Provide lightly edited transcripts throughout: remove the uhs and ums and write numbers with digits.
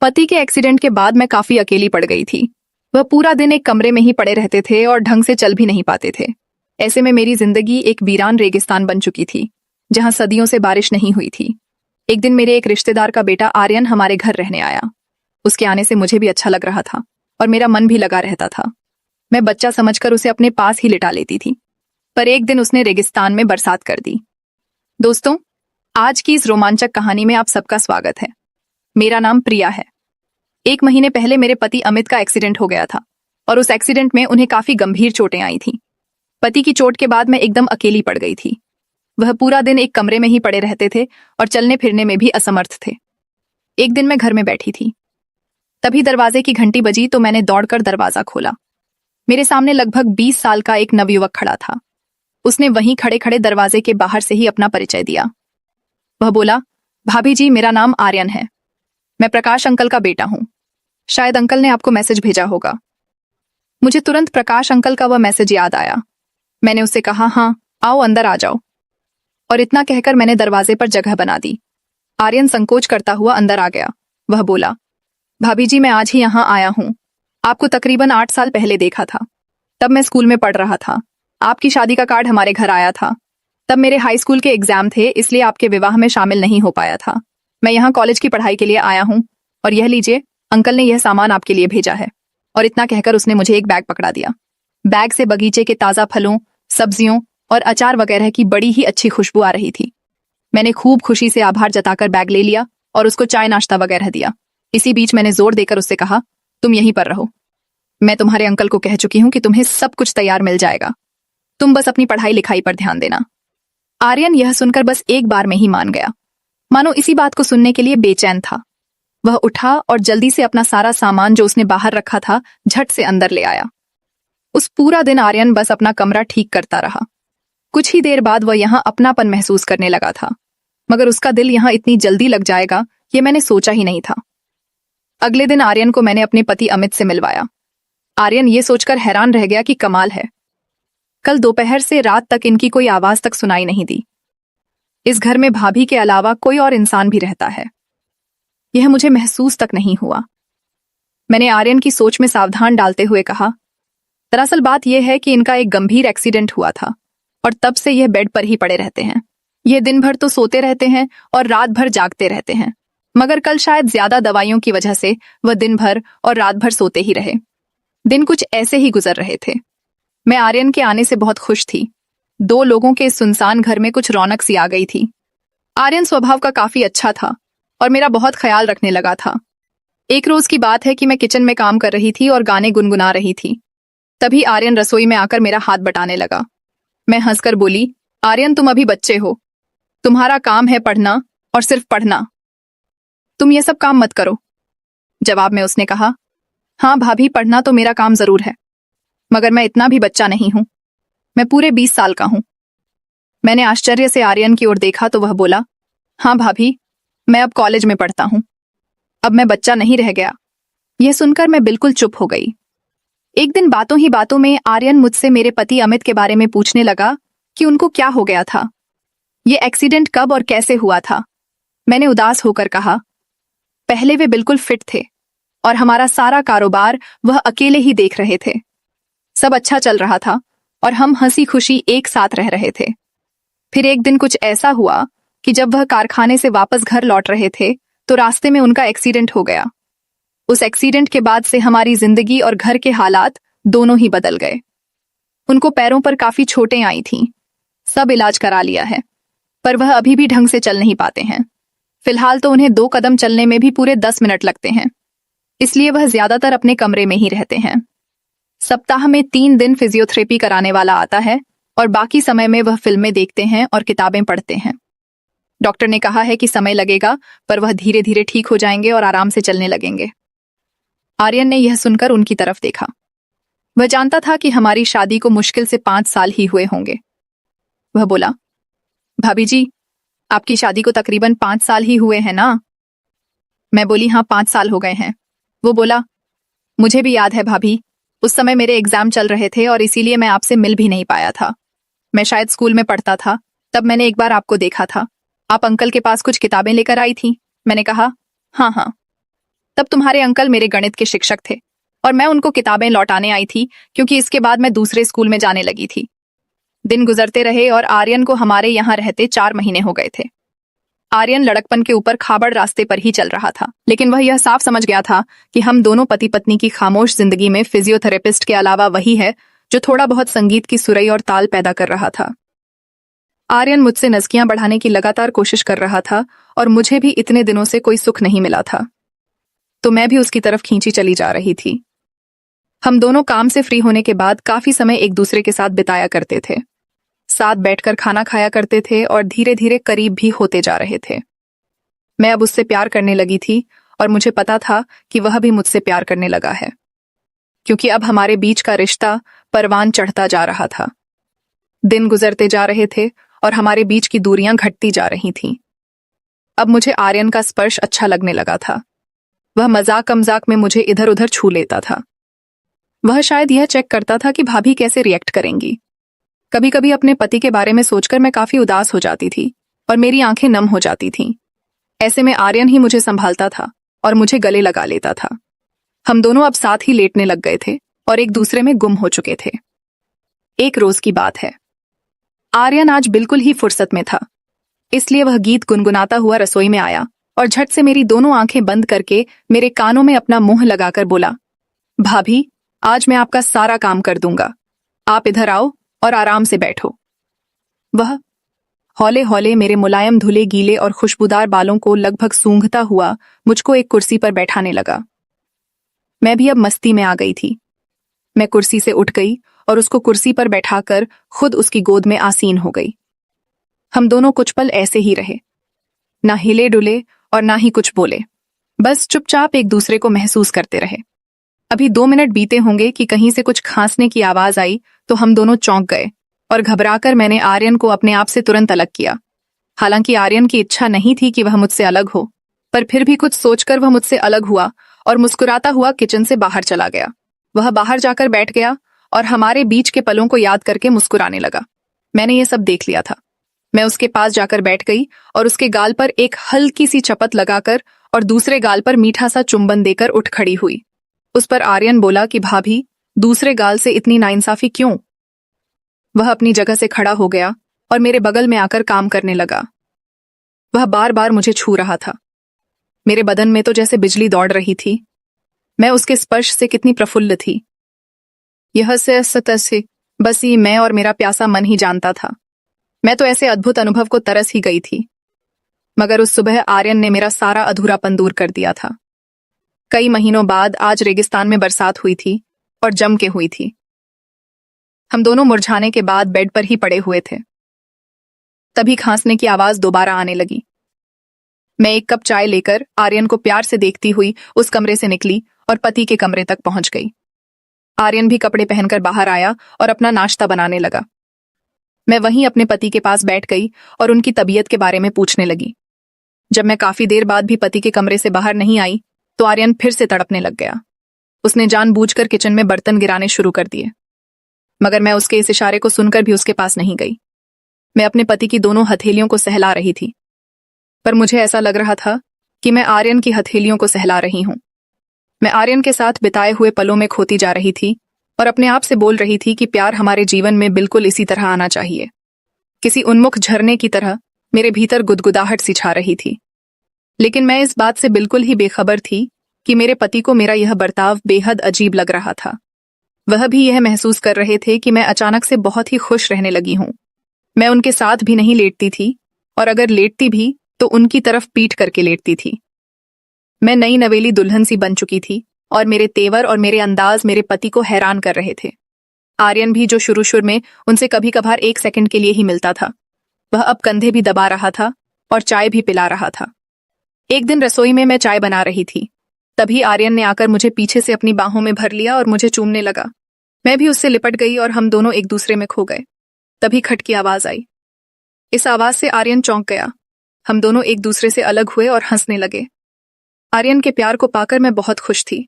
पति के एक्सीडेंट के बाद मैं काफी अकेली पड़ गई थी। वह पूरा दिन एक कमरे में ही पड़े रहते थे और ढंग से चल भी नहीं पाते थे। ऐसे में मेरी जिंदगी एक वीरान रेगिस्तान बन चुकी थी, जहां सदियों से बारिश नहीं हुई थी। एक दिन मेरे एक रिश्तेदार का बेटा आर्यन हमारे घर रहने आया। उसके आने से मुझे भी अच्छा लग रहा था और मेरा मन भी लगा रहता था। मैं बच्चा समझकर उसे अपने पास ही लिटा लेती थी, पर एक दिन उसने रेगिस्तान में बरसात कर दी। दोस्तों, आज की इस रोमांचक कहानी में आप सबका स्वागत है। मेरा नाम प्रिया है। एक महीने पहले मेरे पति अमित का एक्सीडेंट हो गया था और उस एक्सीडेंट में उन्हें काफी गंभीर चोटें आई थीं। पति की चोट के बाद मैं एकदम अकेली पड़ गई थी। वह पूरा दिन एक कमरे में ही पड़े रहते थे और चलने फिरने में भी असमर्थ थे। एक दिन मैं घर में बैठी थी, तभी दरवाजे की घंटी बजी तो मैंने दौड़कर दरवाजा खोला। मेरे सामने लगभग 20 साल का एक नवयुवक खड़ा था। उसने वहीं खड़े खड़े दरवाजे के बाहर से ही अपना परिचय दिया। वह बोला, भाभी जी, मेरा नाम आर्यन है। मैं प्रकाश अंकल का बेटा हूं। शायद अंकल ने आपको मैसेज भेजा होगा। मुझे तुरंत प्रकाश अंकल का वह मैसेज याद आया। मैंने उससे कहा, हाँ आओ, अंदर आ जाओ। और इतना कहकर मैंने दरवाजे पर जगह बना दी। आर्यन संकोच करता हुआ अंदर आ गया। वह बोला, भाभी जी, मैं आज ही यहां आया हूं। आपको तकरीबन 8 साल पहले देखा था। तब मैं स्कूल में पढ़ रहा था। आपकी शादी का कार्ड हमारे घर आया था। तब मेरे हाई स्कूल के एग्जाम थे, इसलिए आपके विवाह में शामिल नहीं हो पाया था। मैं यहाँ कॉलेज की पढ़ाई के लिए आया हूँ और यह लीजिए, अंकल ने यह सामान आपके लिए भेजा है। और इतना कहकर उसने मुझे एक बैग पकड़ा दिया। बैग से बगीचे के ताजा फलों, सब्जियों और अचार वगैरह की बड़ी ही अच्छी खुशबू आ रही थी। मैंने खूब खुशी से आभार जताकर बैग ले लिया और उसको चाय नाश्ता वगैरह दिया। इसी बीच मैंने जोर देकर उससे कहा, तुम यहीं पर रहो। मैं तुम्हारे अंकल को कह चुकी हूं कि तुम्हें सब कुछ तैयार मिल जाएगा। तुम बस अपनी पढ़ाई लिखाई पर ध्यान देना। आर्यन यह सुनकर बस एक बार में ही मान गया, मानो इसी बात को सुनने के लिए बेचैन था। वह उठा और जल्दी से अपना सारा सामान जो उसने बाहर रखा था झट से अंदर ले आया। उस पूरा दिन आर्यन बस अपना कमरा ठीक करता रहा। कुछ ही देर बाद वह यहाँ अपनापन महसूस करने लगा था, मगर उसका दिल यहाँ इतनी जल्दी लग जाएगा ये मैंने सोचा ही नहीं था। अगले दिन आर्यन को मैंने अपने पति अमित से मिलवाया। आर्यन ये सोचकर हैरान रह गया कि कमाल है, कल दोपहर से रात तक इनकी कोई आवाज तक सुनाई नहीं दी। इस घर में भाभी के अलावा कोई और इंसान भी रहता है, यह मुझे महसूस तक नहीं हुआ। मैंने आर्यन की सोच में सावधान डालते हुए कहा, दरअसल बात यह है कि इनका एक गंभीर एक्सीडेंट हुआ था और तब से यह बेड पर ही पड़े रहते हैं। यह दिन भर तो सोते रहते हैं और रात भर जागते रहते हैं, मगर कल शायद ज्यादा दवाइयों की वजह से वह दिन भर और रात भर सोते ही रहे। दिन कुछ ऐसे ही गुजर रहे थे। मैं आर्यन के आने से बहुत खुश थी। 2 लोगों के इस सुनसान घर में कुछ रौनक सी आ गई थी। आर्यन स्वभाव का काफी अच्छा था और मेरा बहुत ख्याल रखने लगा था। एक रोज की बात है कि मैं किचन में काम कर रही थी और गाने गुनगुना रही थी। तभी आर्यन रसोई में आकर मेरा हाथ बटाने लगा। मैं हंसकर बोली, आर्यन, तुम अभी बच्चे हो, तुम्हारा काम है पढ़ना और सिर्फ पढ़ना। तुम ये सब काम मत करो। जवाब में उसने कहा, हाँ भाभी, पढ़ना तो मेरा काम जरूर है, मगर मैं इतना भी बच्चा नहीं हूं। मैं पूरे 20 साल का हूं। मैंने आश्चर्य से आर्यन की ओर देखा तो वह बोला, हाँ भाभी, मैं अब कॉलेज में पढ़ता हूं। अब मैं बच्चा नहीं रह गया। यह सुनकर मैं बिल्कुल चुप हो गई। एक दिन बातों ही बातों में आर्यन मुझसे मेरे पति अमित के बारे में पूछने लगा कि उनको क्या हो गया था, ये एक्सीडेंट कब और कैसे हुआ था। मैंने उदास होकर कहा, पहले वे बिल्कुल फिट थे और हमारा सारा कारोबार वह अकेले ही देख रहे थे। सब अच्छा चल रहा था और हम हंसी खुशी एक साथ रह रहे थे। फिर एक दिन कुछ ऐसा हुआ कि जब वह कारखाने से वापस घर लौट रहे थे तो रास्ते में उनका एक्सीडेंट हो गया। उस एक्सीडेंट के बाद से हमारी जिंदगी और घर के हालात दोनों ही बदल गए। उनको पैरों पर काफी चोटें आई थीं। सब इलाज करा लिया है, पर वह अभी भी ढंग से चल नहीं पाते हैं। फिलहाल तो उन्हें 2 कदम चलने में भी पूरे 10 मिनट लगते हैं, इसलिए वह ज्यादातर अपने कमरे में ही रहते हैं। सप्ताह में 3 दिन फिजियोथेरेपी कराने वाला आता है और बाकी समय में वह फिल्में देखते हैं और किताबें पढ़ते हैं। डॉक्टर ने कहा है कि समय लगेगा, पर वह धीरे धीरे ठीक हो जाएंगे और आराम से चलने लगेंगे। आर्यन ने यह सुनकर उनकी तरफ देखा। वह जानता था कि हमारी शादी को मुश्किल से 5 साल ही हुए होंगे। वह बोला, भाभी जी, आपकी शादी को तकरीबन 5 साल ही हुए हैं ना? मैं बोली, हाँ 5 साल हो गए हैं। वो बोला, मुझे भी याद है भाभी, उस समय मेरे एग्जाम चल रहे थे और इसीलिए मैं आपसे मिल भी नहीं पाया था। मैं शायद स्कूल में पढ़ता था, तब मैंने एक बार आपको देखा था। आप अंकल के पास कुछ किताबें लेकर आई थी। मैंने कहा, हाँ हाँ। तब तुम्हारे अंकल मेरे गणित के शिक्षक थे और मैं उनको किताबें लौटाने आई थी क्योंकि इसके बाद मैं दूसरे स्कूल में जाने लगी थी। दिन गुजरते रहे और आर्यन को हमारे यहाँ रहते 4 महीने हो गए थे। आर्यन लड़कपन के ऊपर खाबड़ रास्ते पर ही चल रहा था, लेकिन वह यह साफ समझ गया था कि हम दोनों पति पत्नी की खामोश जिंदगी में फिजियोथेरेपिस्ट के अलावा वही है जो थोड़ा बहुत संगीत की सुरई और ताल पैदा कर रहा था। आर्यन मुझसे नज़कियां बढ़ाने की लगातार कोशिश कर रहा था और मुझे भी इतने दिनों से कोई सुख नहीं मिला था, तो मैं भी उसकी तरफ खींची चली जा रही थी। हम दोनों काम से फ्री होने के बाद काफी समय एक दूसरे के साथ बिताया करते थे, साथ बैठकर खाना खाया करते थे और धीरे धीरे करीब भी होते जा रहे थे। मैं अब उससे प्यार करने लगी थी और मुझे पता था कि वह भी मुझसे प्यार करने लगा है, क्योंकि अब हमारे बीच का रिश्ता परवान चढ़ता जा रहा था। दिन गुजरते जा रहे थे और हमारे बीच की दूरियां घटती जा रही थीं। अब मुझे आर्यन का स्पर्श अच्छा लगने लगा था। वह मजाक मजाक में मुझे इधर उधर छू लेता था। वह शायद यह चेक करता था कि भाभी कैसे रिएक्ट करेंगी। कभी कभी अपने पति के बारे में सोचकर मैं काफी उदास हो जाती थी और मेरी आंखें नम हो जाती थीं। ऐसे में आर्यन ही मुझे संभालता था और मुझे गले लगा लेता था। हम दोनों अब साथ ही लेटने लग गए थे और एक दूसरे में गुम हो चुके थे। एक रोज की बात है। आर्यन आज बिल्कुल ही फुर्सत में था, इसलिए वह गीत गुनगुनाता हुआ रसोई में आया और झट से मेरी दोनों आंखें बंद करके मेरे कानों में अपना मुंह लगाकर बोला, भाभी, आज मैं आपका सारा काम कर दूंगा, आप इधर आओ और आराम से बैठो। वह हौले हौले मेरे मुलायम धुले गीले और खुशबूदार बालों को लगभग सूंघता हुआ मुझको एक कुर्सी पर बैठाने लगा। मैं भी अब मस्ती में आ गई थी। मैं कुर्सी से उठ गई और उसको कुर्सी पर बैठाकर खुद उसकी गोद में आसीन हो गई। हम दोनों कुछ पल ऐसे ही रहे, ना हिले डुले और ना ही कुछ बोले, बस चुपचाप एक दूसरे को महसूस करते रहे। अभी 2 मिनट बीते होंगे कि कहीं से कुछ खांसने की आवाज आई तो हम दोनों चौंक गए और घबराकर मैंने आर्यन को अपने आप से तुरंत अलग किया। हालांकि आर्यन की इच्छा नहीं थी कि वह मुझसे अलग हो, पर फिर भी कुछ सोचकर वह मुझसे अलग हुआ और मुस्कुराता हुआ किचन से बाहर चला गया। वह बाहर जाकर बैठ गया और हमारे बीच के पलों को याद करके मुस्कुराने लगा। मैंने ये सब देख लिया था। मैं उसके पास जाकर बैठ गई और उसके गाल पर एक हल्की सी चपत लगाकर और दूसरे गाल पर मीठा सा चुंबन देकर उठ खड़ी हुई। उस पर आर्यन बोला कि भाभी, दूसरे गाल से इतनी नाइंसाफी क्यों? वह अपनी जगह से खड़ा हो गया और मेरे बगल में आकर काम करने लगा। वह बार बार मुझे छू रहा था। मेरे बदन में तो जैसे बिजली दौड़ रही थी। मैं उसके स्पर्श से कितनी प्रफुल्ल थी, यह से बस ही मैं और मेरा प्यासा मन ही जानता था। मैं तो ऐसे अद्भुत अनुभव को तरस ही गई थी। मगर उस सुबह आर्यन ने मेरा सारा अधूरापन दूर कर दिया था। कई महीनों बाद आज रेगिस्तान में बरसात हुई थी और जम के हुई थी। हम दोनों मुरझाने के बाद बेड पर ही पड़े हुए थे। तभी खांसने की आवाज दोबारा आने लगी। मैं एक कप चाय लेकर आर्यन को प्यार से देखती हुई उस कमरे से निकली और पति के कमरे तक पहुंच गई। आर्यन भी कपड़े पहनकर बाहर आया और अपना नाश्ता बनाने लगा। मैं वहीं अपने पति के पास बैठ गई और उनकी तबीयत के बारे में पूछने लगी। जब मैं काफी देर बाद भी पति के कमरे से बाहर नहीं आई तो आर्यन फिर से तड़पने लग गया। उसने जानबूझकर किचन में बर्तन गिराने शुरू कर दिए, मगर मैं उसके इस इशारे को सुनकर भी उसके पास नहीं गई। मैं अपने पति की दोनों हथेलियों को सहला रही थी, पर मुझे ऐसा लग रहा था कि मैं आर्यन की हथेलियों को सहला रही हूं। मैं आर्यन के साथ बिताए हुए पलों में खोती जा रही थी और अपने आप से बोल रही थी कि प्यार हमारे जीवन में बिल्कुल इसी तरह आना चाहिए। किसी उन्मुख झरने की तरह मेरे भीतर गुदगुदाहट सी छा रही थी। लेकिन मैं इस बात से बिल्कुल ही बेखबर थी कि मेरे पति को मेरा यह बर्ताव बेहद अजीब लग रहा था। वह भी यह महसूस कर रहे थे कि मैं अचानक से बहुत ही खुश रहने लगी हूं। मैं उनके साथ भी नहीं लेटती थी और अगर लेटती भी तो उनकी तरफ पीठ करके लेटती थी। मैं नई नवेली दुल्हन सी बन चुकी थी और मेरे तेवर और मेरे अंदाज मेरे पति को हैरान कर रहे थे। आर्यन भी, जो शुरू में उनसे कभी कभार 1 सेकंड के लिए ही मिलता था, वह अब कंधे भी दबा रहा था और चाय भी पिला रहा था। एक दिन रसोई में मैं चाय बना रही थी, तभी आर्यन ने आकर मुझे पीछे से अपनी बाहों में भर लिया और मुझे चूमने लगा। मैं भी उससे लिपट गई और हम दोनों एक दूसरे में खो गए। तभी खट की आवाज आई। इस आवाज से आर्यन चौंक गया। हम दोनों एक दूसरे से अलग हुए और हंसने लगे। आर्यन के प्यार को पाकर मैं बहुत खुश थी।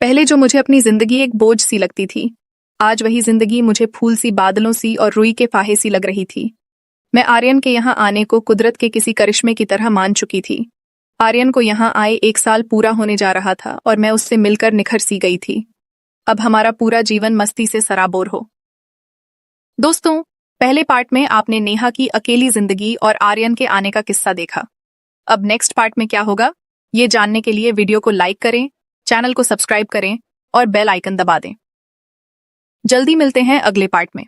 पहले जो मुझे अपनी जिंदगी एक बोझ सी लगती थी, आज वही जिंदगी मुझे फूल सी, बादलों सी और रुई के फाहे सी लग रही थी। मैं आर्यन के यहाँ आने को कुदरत के किसी करिश्मे की तरह मान चुकी थी। आर्यन को यहाँ आए 1 साल पूरा होने जा रहा था और मैं उससे मिलकर निखर सी गई थी। अब हमारा पूरा जीवन मस्ती से सराबोर हो। दोस्तों, पहले पार्ट में आपने नेहा की अकेली जिंदगी और आर्यन के आने का किस्सा देखा। अब नेक्स्ट पार्ट में क्या होगा, ये जानने के लिए वीडियो को लाइक करें, चैनल को सब्सक्राइब करें और बेल आइकन दबा दें। जल्दी मिलते हैं अगले पार्ट में।